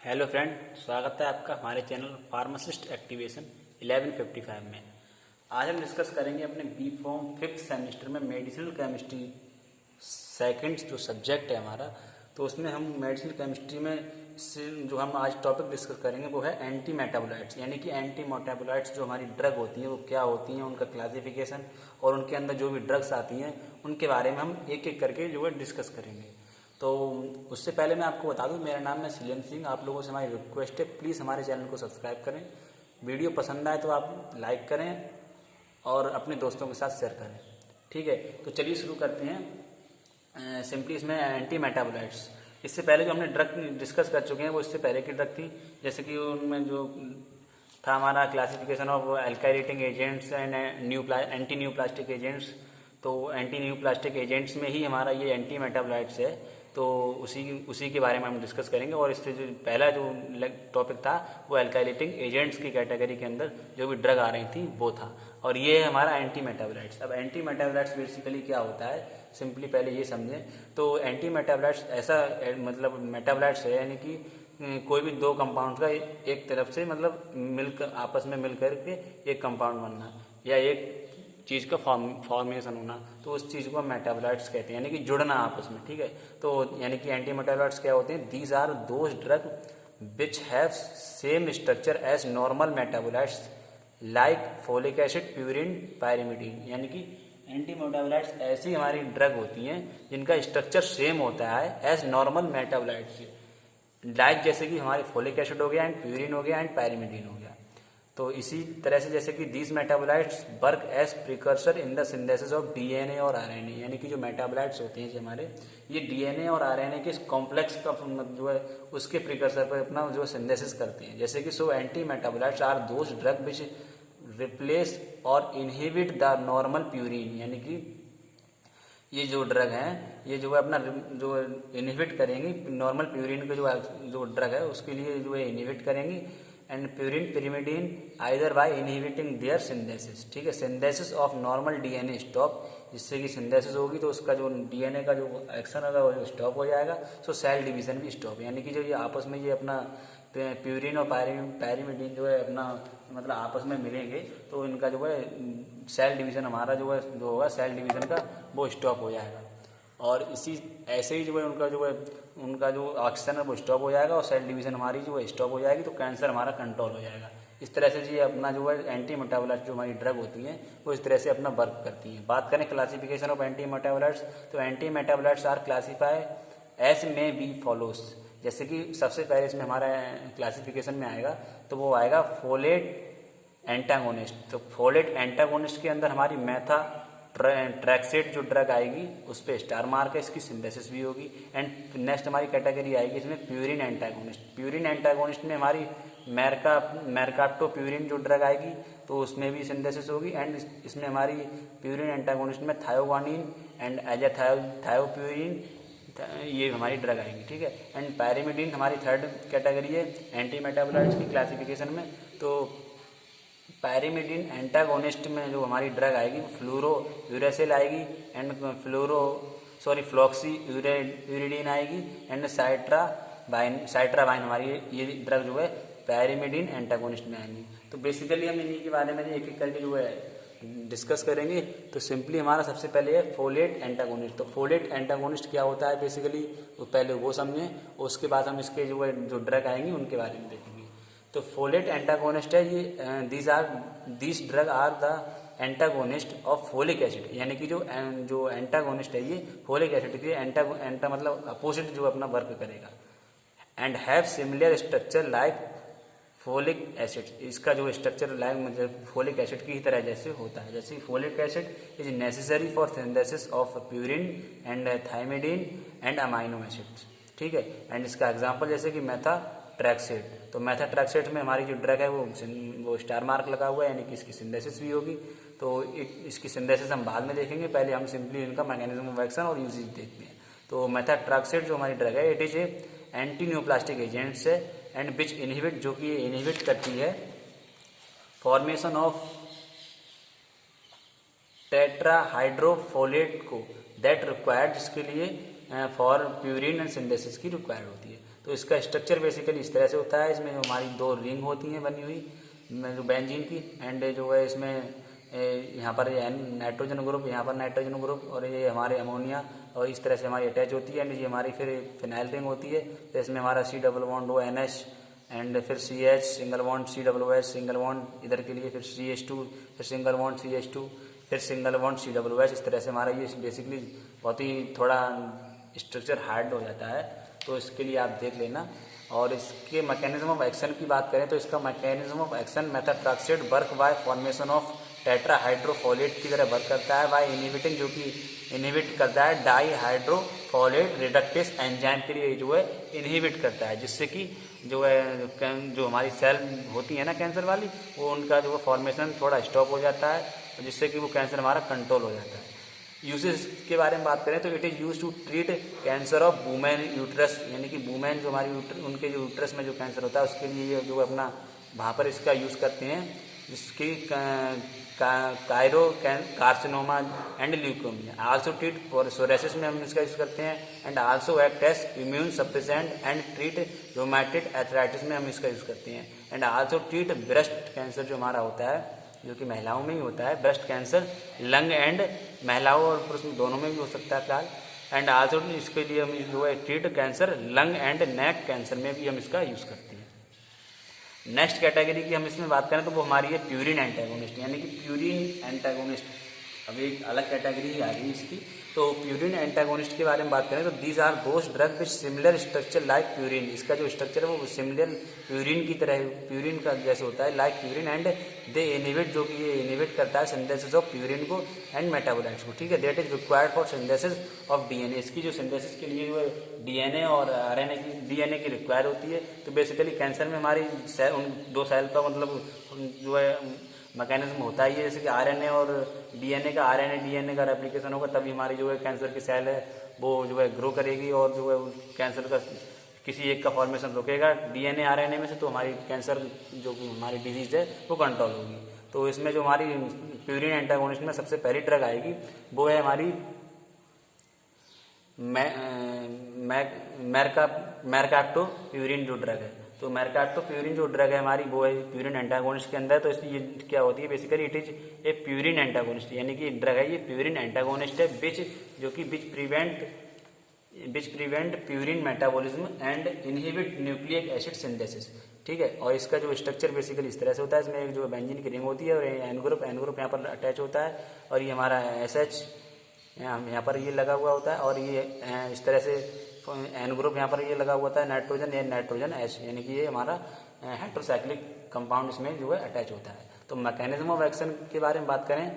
Hello friend, स्वागत है आपका हमारे चैनल फार्मासिस्ट एक्टिवेशन 1155 में। आज हम डिस्कस करेंगे अपने बी फॉर्म फिफ्थ सेमेस्टर में मेडिसिनल केमिस्ट्री सेकंड जो सब्जेक्ट है हमारा, तो उसमें हम मेडिसिनल केमिस्ट्री में जो हम आज टॉपिक डिस्कस करेंगे वो है एंटी मेटाबोलाइट्स, यानी कि एंटी मेटाबोलाइट्स जो हमारी ड्रग होती हैं वो क्या होती हैं, उनका क्लासिफिकेशन और उनके अंदर जो भी ड्रग्स आती हैं उनके बारे में हम एक एक करके जो है डिस्कस करेंगे। तो उससे पहले मैं आपको बता दूं, मेरा नाम है सीएम सिंह। आप लोगों से हमारी रिक्वेस्ट है, प्लीज़ हमारे चैनल को सब्सक्राइब करें, वीडियो पसंद आए तो आप लाइक करें और अपने दोस्तों के साथ शेयर करें। ठीक है, तो चलिए शुरू करते हैं। सिंपली इसमें एंटी मेटाबोलाइट्स, इससे पहले जो हमने ड्रग डिस्कस कर चुके हैं वो इससे पहले की ड्रग थी, जैसे कि उनमें जो था हमारा classification of alkylating agents and anti new plastic agents. तो एंटी न्यू प्लास्टिक एजेंट्स में ही हमारा ये एंटी मेटाबोलाइट्स है, तो उसी के बारे में हम डिस्कस करेंगे। और इससे जो पहला जो टॉपिक था वो एल्काइलेटिंग एजेंट्स की कैटेगरी के अंदर जो भी ड्रग आ रही थी वो था, और ये है हमारा एंटी मेटाबोलाइट्स। अब एंटी मेटाबोलाइट्स बेसिकली क्या होता है, सिंपली पहले ये समझें। तो एंटी मेटाबोलाइट्स ऐसा मतलब मेटाबोलाइट्स है, यानी कि कोई भी दो कंपाउंड का एक तरफ से मतलब मिलकर आपस में मिलकर के एक कंपाउंड बनना या एक चीज़ का फॉर्मेशन होना, तो उस चीज़ को मेटाबोलाइट्स कहते हैं, यानी कि जुड़ना आपस में। ठीक है, तो यानी कि एंटी मेटाबोलाइट्स क्या होते हैं, these are those drug which have same structure as normal metabolites like folic acid, purine, pyrimidine. यानी कि एंटी मेटाबोलाइट्स ऐसी हमारी ड्रग होती हैं जिनका स्ट्रक्चर सेम होता है एज नॉर्मल मेटाबोलाइट्स, लाइक जैसे कि हमारे फोलिक एसिड हो गया एंड प्यूरिन हो गया एंड पायरिमिडीन हो गया। तो इसी तरह से जैसे कि these metabolites work as precursor in the synthesis of DNA और आरएनए, यानी कि जो मेटाबोलाइट्स होते हैं जो हमारे ये डीएनए और आरएनए के कॉम्प्लेक्स का जो है उसके प्रिकर्सर पर अपना जो सिंथेसिस करते हैं। जैसे कि so anti metabolites are those drug which replace और इनहिबिट द नॉर्मल प्यूरिन, यानी कि ये जो ड्रग हैं ये जो है अपना जो इनहिबिट करेंगी नॉर्मल प्यूरिन के जो ड्रग है उसके लिए जो है इनहिबिट करेंगी and purine pyrimidine either by inhibiting their synthesis. ठीक है, synthesis of normal DNA stop, जिससे कि सिंथेसिस होगी तो उसका जो डीएनए का जो एक्शन होगा वो स्टॉप हो जाएगा, सो सेल डिवीजन भी स्टॉप। यानी कि जो ये आपस में ये अपना प्यूरिन और पैरिमिडीन जो है अपना मतलब आपस में मिलेंगे तो इनका जो है सेल डिवीजन हमारा जो है जो होगा सेल डिवीजन का वो स्टॉप हो जाएगा, और इसी ऐसे ही जो है उनका जो ऑक्सीजन है वो स्टॉप हो जाएगा और सेल डिवीजन हमारी जो है स्टॉप हो जाएगी, तो कैंसर हमारा कंट्रोल हो जाएगा। इस तरह से जी अपना जो है एंटी मेटाबोलाइट्स जो हमारी ड्रग होती हैं वो इस तरह से अपना वर्क करती हैं। बात करें क्लासिफिकेशन ऑफ एंटी मेटाबोलाइट्स, तो anti metabolites are classify as में बी फॉलोस। जैसे कि सबसे पहले इसमें हमारा क्लासिफिकेशन में आएगा तो वो आएगा फोलेट एंटागोनिस्ट। तो फोलेट एंटागोनिस्ट के अंदर हमारी मेथा ट्रैक्सेट जो ड्रग आएगी उस पर स्टार मार्क है, इसकी सिंथेसिस भी होगी। एंड नेक्स्ट हमारी कैटेगरी आएगी इसमें प्यूरिन एंटागोनिस्ट। प्यूरिन एंटागोनिस्ट में हमारी मेरकाप्टो प्यूरिन जो ड्रग आएगी तो उसमें भी सिंथेसिस होगी। एंड इसमें हमारी प्यूरिन एंटागोनिस्ट में थायोगानिन एंड एजाथायोप्यूरिन ये हमारी ड्रग आएंगी। ठीक है, एंड पैरिमिडीन हमारी थर्ड कैटेगरी है एंटी मेटाबोलाइट्स की क्लासिफिकेशन में। तो पैरिमिडीन एंटागोनिस्ट में जो हमारी ड्रग आएगी वो फ्लोरो यूरेसिल आएगी एंड फ्लॉक्सी यूरिडीन आएगी एंड साइट्राबाइन हमारी ये ड्रग जो है पैरिमिडीन एंटागोनिस्ट में आएंगी। तो बेसिकली हम इन्हीं के बारे में एक एक करके जो है डिस्कस करेंगे। तो सिंपली हमारा सबसे पहले है फोलेट एंटागोनिस्ट। तो फोलेट एंटागोनिस्ट क्या होता है बेसिकली तो पहले वो समझें, उसके बाद हम इसके जो है जो ड्रग आएंगी उनके बारे में देखेंगे। तो फोलेट एंटागोनिस्ट है ये, these drug are the antagonist of folic acid, यानी कि जो एंटागोनिस्ट है ये फोलिक एसिड के एंटा मतलब अपोजिट जो अपना वर्क करेगा। And have similar structure like folic acid, इसका जो स्ट्रक्चर लाइक मतलब फोलिक एसिड की ही तरह जैसे होता है। जैसे folic acid is necessary for synthesis of purine and thymidine and amino acids. ठीक है, एंड इसका एग्जांपल जैसे कि मेथा ट्रैक्सेट। तो मेथा ट्रैक्सेट में हमारी जो ड्रग है वो स्टार मार्क लगा हुआ है, यानी कि इसकी सिंथेसिस भी होगी। तो इसकी सिंथेसिस हम बाद में देखेंगे, पहले हम सिंपली इनका मैकेनिज्म ऑफ एक्शन और यूजेज देखते हैं। तो मेथा ट्रैक्सेट जो हमारी ड्रग है it is a anti neoplastic agents है एंड विच इनहिबिट, जो कि इनहिबिट करती है फॉर्मेशन ऑफ टेट्राहाइड्रोफोलेट को दैट रिक्वायर्ड, जिसके लिए फॉर प्यूरिन एंड सिंथेसिस की रिक्वायर्ड होती है। तो इसका स्ट्रक्चर बेसिकली इस तरह से होता है। इसमें जो हमारी 2 रिंग होती हैं बनी हुई जो बेंजीन की, एंड जो है इसमें यहाँ पर नाइट्रोजन ग्रुप, यहाँ पर नाइट्रोजन ग्रुप, और ये हमारे अमोनिया, और इस तरह से हमारी अटैच होती है। एंड ये हमारी फिर फिनाइल रिंग होती है, तो इसमें हमारा C double bond ONH, and फिर CH single bond COOH single bond इधर के लिए, फिर CH2, फिर सिंगल बॉन्ड CH2, फिर सिंगल बॉन्ड COOH। इस तरह से हमारा ये बेसिकली बहुत ही थोड़ा स्ट्रक्चर हार्ड हो जाता है, तो इसके लिए आप देख लेना। और इसके मैकेनिज्म ऑफ एक्शन की बात करें तो इसका mechanism of action methotrexate work by formation of tetrahydrofolate की तरह वर्क करता है, बाय इनहिबिटिंग, जो कि इनहिबिट करता है डाईहाइड्रोफोलेट रिडक्टेस एंजाइम के लिए जो है इनहिबिट करता है, जिससे कि जो है जो हमारी सेल होती है ना कैंसर वाली, वो उनका जो फॉर्मेशन थोड़ा स्टॉप हो जाता है, जिससे कि वो कैंसर हमारा कंट्रोल हो जाता है। यूजेस के बारे में बात करें तो it is use to treat cancer of women uterus, यानी कि वुमेन जो हमारी उनके जो यूट्रस में जो कैंसर होता है उसके लिए जो अपना वहाँ पर इसका यूज़ करते हैं, जिसकी choriocarcinoma and leukaemia. Also treat for psoriasis में हम इसका यूज़ करते हैं, and also act as immunosuppressant and treat rheumatoid arthritis में हम इसका यूज़ करते हैं, and also treat breast cancer जो हमारा होता है, जो कि महिलाओं में ही होता है ब्रेस्ट कैंसर, लंग एंड महिलाओं और पुरुष में दोनों में भी हो सकता है फिलहाल, एंड आल्सो इसके लिए हम जो है treat cancer lung and neck cancer में भी हम इसका यूज़ करते हैं। नेक्स्ट कैटेगरी की हम इसमें बात करें तो वो हमारी है प्यूरिन एंटागोनिस्ट, यानी कि प्यूरिन एंटागोनिस्ट। अब एक अलग कैटेगरी आ रही है इसकी। तो प्यूरिन एंटागोनिस्ट के बारे में बात करें तो these are those drug which similar structure like purine, इसका जो स्ट्रक्चर है वो सिमिलर प्यूरिन की तरह, प्यूरिन का जैसे होता है, like purine, and they inhibit, जो कि ये इनहिबिट करता है सिंथेसिस ऑफ प्यूरिन को एंड मेटाबोलाइट्स को, ठीक है। That is required for synthesis of DNA, इसकी जो सिंथेसिस के लिए जो है डीएनए और आरएनए की, डीएनए की रिक्वायर होती है। तो बेसिकली कैंसर में हमारी उन 2 सेल का मतलब जो है मैकेनिज्म होता ही है, जैसे कि आरएनए और डीएनए का, आरएनए डीएनए का रेप्लिकेशन होगा तभी हमारी जो है कैंसर की सेल है वो जो है ग्रो करेगी, और जो है कैंसर का किसी एक का फॉर्मेशन रुकेगा डीएनए आरएनए में से, तो हमारी कैंसर जो हमारी डिजीज है वो कंट्रोल होगी। तो इसमें जो हमारी प्यूरिन एंटागोनिस्ट में सबसे पहली ड्रग आएगी वो है हमारी मेरकाप्टो प्यूरिन जो ड्रग है। तो मेरकाप्टो प्यूरिन जो ड्रग है हमारी वो है प्यूरिन एंटागोनिस्ट के अंदर। तो ये क्या होती है basically, it is a purine antagonist, यानी कि ड्रग है ये प्यूरिन एंटागोनिस्ट है, which prevent purine metabolism and inhibit nucleic acid synthesis, ठीक है। और इसका जो स्ट्रक्चर बेसिकली इस तरह से होता है, इसमें एक जो बेंजीन की रिंग होती है और एन ग्रुप यहाँ पर अटैच होता है, और ये हमारा SH यहाँ पर ये लगा हुआ होता है, और ये इस तरह से एन ग्रुप यहाँ पर ये लगा हुआ होता है नाइट्रोजन H, यानी कि ये हमारा हेट्रोसाइक्लिक कंपाउंड इसमें जो है अटैच होता है। तो मैकेनिज्म ऑफ एक्शन के बारे में बात करें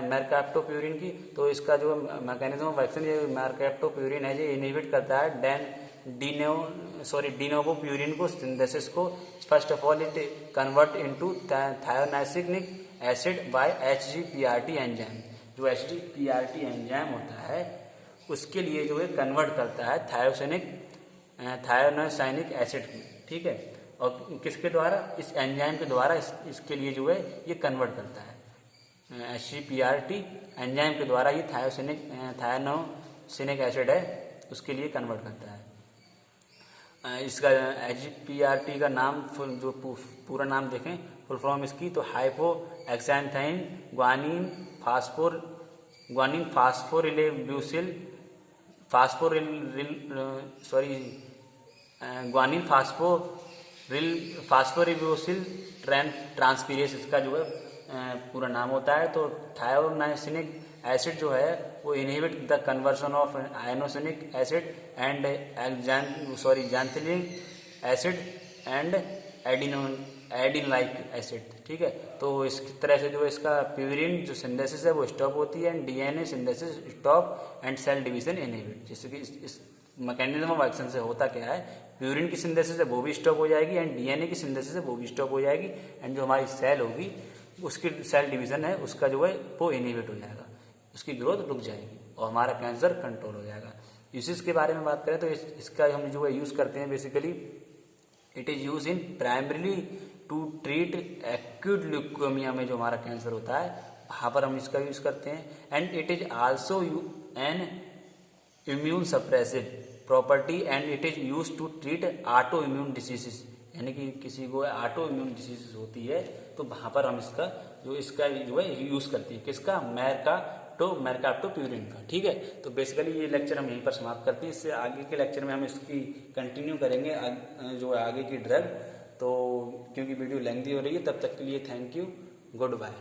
मेरकाप्टो प्यूरिन की, तो इसका जो मैकेनिज्म ऑफ एक्शन ये मेरकाप्टो प्यूरिन है, ये इनहिबिट करता है डिनोवो प्यूरिन को सिंथेसिस को। First of all it convert into thioinosinic acid by HGPRT enzyme, जो HGPRT एंजाइम होता है उसके लिए जो है कन्वर्ट करता है थायोनाइसिनिक एसिड को, ठीक है। और किसके द्वारा, इस एंजाइम के द्वारा इसके लिए जो है ये कन्वर्ट करता है, HGPRT एंजाइम के द्वारा ये थायोनाइसिनिक एसिड है उसके लिए कन्वर्ट करता है। इसका HGPRT का नाम जो पूरा नाम देखें फुल फॉर्म इसकी, तो हाइपो एक्सैंथाइन ग्वानिन फास्फोरिलेब्यूसिल ग्वानिन फास्फोरिब्यूसिल ट्रांसफीरेस इसका जो है पूरा नाम होता है। तो थायोनाइसिनिक एसिड जो है वो inhibit the conversion of inosinic acid and xanthylic acid and adenylic acid, ठीक है। तो इस तरह से जो इसका प्यूरिन जो सिंथेसिस है वो स्टॉप होती है, and DNA synthesis stop and cell division inhibit. जैसे कि इस मैकेनिज्म ऑफ एक्शन से होता क्या है, प्यूरिन की सिंथेसिस है वो भी स्टॉप हो जाएगी, एंड डीएनए की सिंथेसिस है वो भी स्टॉप हो जाएगी, एंड जो हमारी सेल होगी उसकी सेल डिवीजन है उसका जो है वो इनहिबिट हो जाएगा, उसकी ग्रोथ रुक जाएगी और हमारा कैंसर कंट्रोल हो जाएगा। यूसेज के बारे में बात करें तो इसका हम जो है यूज करते हैं basically, it is use in primarily to treat acute leukaemia में जो हमारा कैंसर होता है वहाँ पर हम इसका यूज करते हैं, and it is also an immune suppressive property and it is use to treat auto immune diseases, यानी कि किसी को ऑटो इम्यून डिसीज होती है तो वहां पर हम इसका जो है यूज करती है, किसका, मेरकाप्टोप्यूरिन का। ठीक है, तो बेसिकली ये लेक्चर हम यहीं पर समाप्त करते हैं। इससे आगे के लेक्चर में हम इसकी कंटिन्यू करेंगे जो आगे की ड्रग। तो क्योंकि वीडियो लेंथी हो रही है, तब तक के लिए थैंक यू, गुड बाय।